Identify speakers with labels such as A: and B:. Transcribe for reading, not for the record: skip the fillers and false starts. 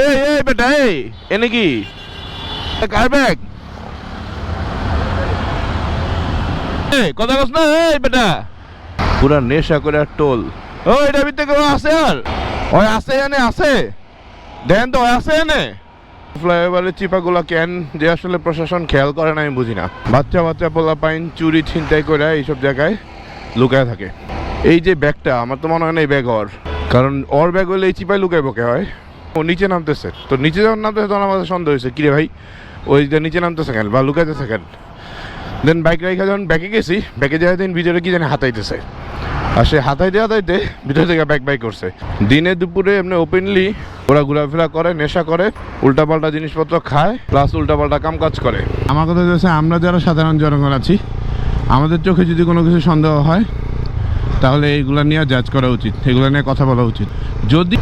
A: এই বেটা এই এনে কি কার ব্যাগ? কথা কস না এই বেটা, পুরা নেশা করে আর টোল। ও এটা ভিতরে কেউ আছে? আর ওই আছে এনে আছে, দেন তো আছে এনে। ফ্লাইওভারের চিপাগুলা কেন যে আসলে প্রশাসন খেয়াল করে না আমি বুঝি না। বাচ্চা বাচ্চা পোলা পাইন চুরি ছিনতাই করে এইসব জায়গায় লুকায় থাকে। এই যে ব্যাগটা আমার তো মনে হয় না এই ব্যাগ ওর, কারণ ওর ব্যাগ হলে এই চিপায় লুকায় বকে হয়। ও নিচে নামতেছে, তো নিচে যখন নামতেছে তখন আমাদের সন্দেহ হয়েছে কিরে ভাই ওই যে নিচে নামতেছে কেন বা লুকাইতেছে কেন। দেন বাইক রাইখা যখন ব্যাগে গেছি, ব্যাগে যাওয়া দিন ভিতরে কি জানি হাতাইতেছে, আর সে হাতাইতে হাতাইতে ভিতর থেকে ব্যাক বাইক করছে। দিনে দুপুরে এমনি ওপেনলি ওরা ঘোরাফেরা করে, নেশা করে, উল্টাপাল্টা জিনিসপত্র খায়, প্লাস উল্টাপাল্টা কাম কাজ করে। আমার কথা হচ্ছে আমরা যারা সাধারণ জনগণ আছি, আমাদের চোখে যদি কোনো কিছু সন্দেহ হয় তাহলে এইগুলা নিয়ে জাজ করা উচিত, এগুলো নিয়ে কথা বলা উচিত। যদি